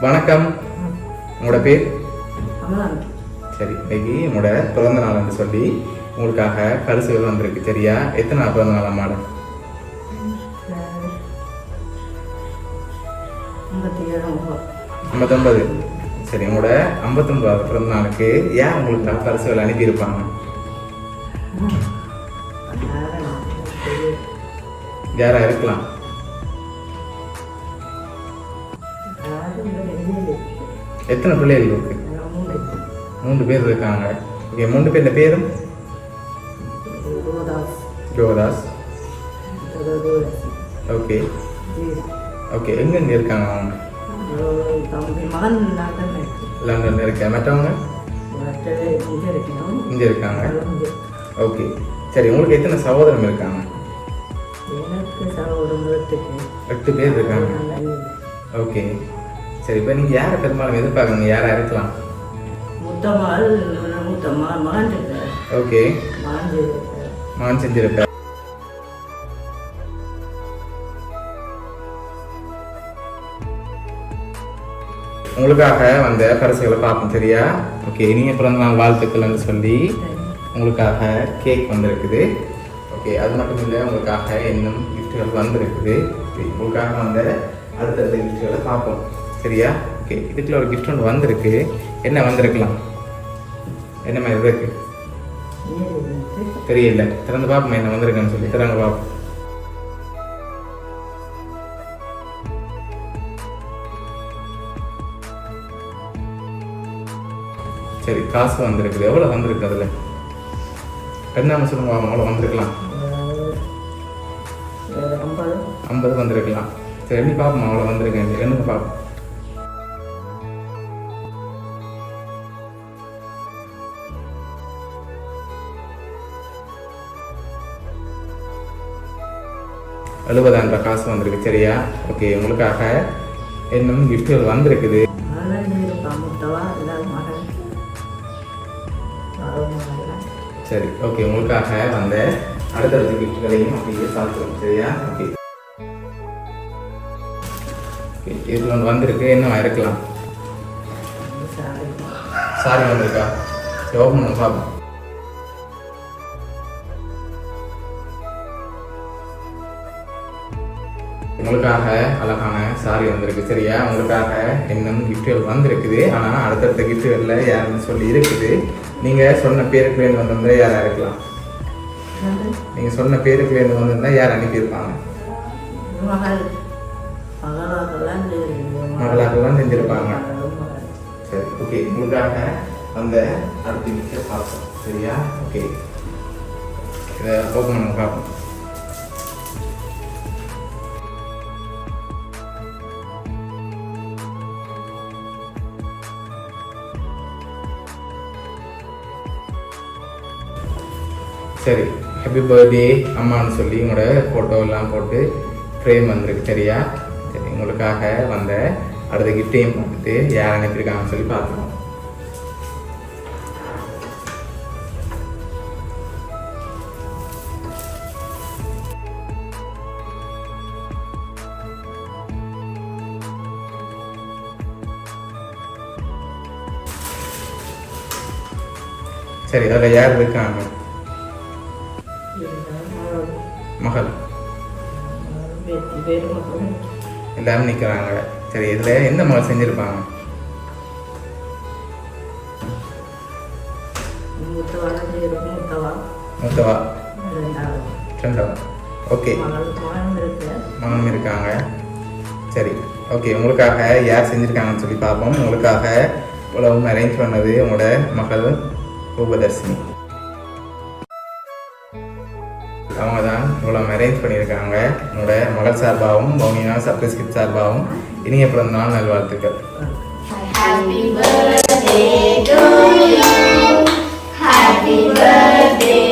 வணக்கம். உங்களோட பேர்? சரி, இன்னைக்கு உங்களோட பிறந்த நாள்னு சொல்லி உங்களுக்காக பரிசுகள் வந்திருக்கு. சரியா? எத்தனை பிறந்த நாள் அம்மாட? 59. சரி, உங்களோட 59வது பிறந்த நாளுக்கு ஏன் உங்களுக்காக பரிசுகள் அனுப்பியிருப்பாங்க? யாரா இருக்கலாம்? எத்தனை பிள்ளைகள் இருக்கு? 3 பேர் இருக்காங்க. ஓகே, 3 பேர் பேரும்? யோகதாஸ். Okay okay. எங்கெங்க இருக்காங்க அவங்க? லண்டன்ல இருக்க. மற்றவங்க இங்க இருக்காங்க. ஓகே சரி, உங்களுக்கு எத்தனை சகோதரம் இருக்காங்க? 8 பேர் இருக்காங்க. ஓகே சரி, இப்போ நீங்கள் யாரை பெரும்பாலும் எதிர்பார்க்குறீங்க? யாராக இருக்கலாம்? ஓகே, மகன் செஞ்சிருக்கார். உங்களுக்காக வந்த பரிசுகளை பார்ப்போம். சரியா? ஓகே, இனிய பிறந்த நாள் வாழ்த்துக்கள்னு சொல்லி உங்களுக்காக கேக் வந்திருக்குது. ஓகே, அது மட்டும் இல்லை, உங்களுக்காக இன்னும் கிஃப்ட்டுகள் வந்திருக்குது. உங்களுக்காக வந்த அடுத்தடுத்த கிஃப்ட்டுகளை பார்ப்போம். சரியா? ஓகே, இதுக்குள்ள ஒரு கிஃப்ட் ஒன்று வந்திருக்கு. என்ன வந்திருக்கலாம்? என்ன மாதிரி இருக்கு தெரியல. திறந்து பார்ப்போம் என்ன வந்திருக்குன்னு சொல்லி. திறந்து பார்ப்போம். சரி, காசு வந்திருக்குது. எவ்வளோ வந்திருக்கு? அதில் என்ன சொல்லுங்க, அவ்வளோ வந்திருக்கலாம். 50 வந்திருக்கலாம். சரி, எப்படி பார்ப்போம் அவ்வளோ வந்திருக்கேன். என்னன்னு பார்ப்போம். $70 காசு வந்திருக்கு. சரியா? ஓகே, உங்களுக்காக இன்னும் கிஃப்ட்கள் வந்திருக்குது. சரி, ஓகே, உங்களுக்காக வந்த அடுத்தடுத்த கிஃப்ட்களையும் அப்படியே சாப்பிடுவோம். சரியா? ஓகே, இதில் ஒன்று வந்திருக்கு. என்ன இருக்கலாம்? சாரி வந்திருக்கா? சரி, ஓப்பன் பண்ணி பார்ப்போம். உங்களுக்காக அழகான சாரி வந்திருக்கு. சரியா? உங்களுக்காக இன்னும் கிஃப்ட்கள் வந்திருக்குது. ஆனால் அடுத்தடுத்த கிஃப்ட்களில் யாருன்னு சொல்லி இருக்குது. நீங்கள் சொன்ன பேருக்கு வேண்டு வந்திருந்தா யாராக இருக்கலாம்? நீங்கள் சொன்ன பேருக்கு வேண்டு வந்திருந்தால் யார் அனுப்பியிருப்பாங்க? மகளாக்கெல்லாம் செஞ்சுருப்பாங்க. சரி, ஓகே, உங்களுக்காக அந்த அடுத்த கிஃப்ட்டை பார்ப்போம். சரியா? ஓகே, இதை ஓப்பன் பண்ண பார்ப்போம். சரி, ஹாப்பி பர்த்டே அம்மான்னு சொல்லி உங்களோட ஃபோட்டோவெல்லாம் போட்டு ஃப்ரேம் வந்திருக்கு. சரியா? சரி, உங்களுக்காக வந்த அடுத்த கிஃப்டையும் பார்த்துட்டு யார் அனுப்பியிருக்காங்கன்னு சொல்லி பார்த்துக்கோம். சரி, அதில் யார் இருக்காங்க? மகள் எல்லாரும் நிற்கிறாங்க. சரி, இதில் எந்த மகள் செஞ்சுருப்பாங்க? மூத்தவா, 2வா? ஓகே, மகனும் இருக்காங்க. சரி, ஓகே, உங்களுக்காக யார் செஞ்சுருக்காங்கன்னு சொல்லி பார்ப்போம். உங்களுக்காக இவ்வளவும் அரேஞ்ச் பண்ணது உங்களோட மகள் ரூபதர்ஷினி. அவங்க தான் இவ்வளோ அரேஞ்ச் பண்ணியிருக்காங்க. உங்களோட மகள் சார்பாகவும் பவுனியா சர்ப்ரைஸ் கிட் சார்பாகவும் இனிய பிறந்த நாள் நல்வாழ்த்துக்கள். Happy birthday to you. Happy birthday.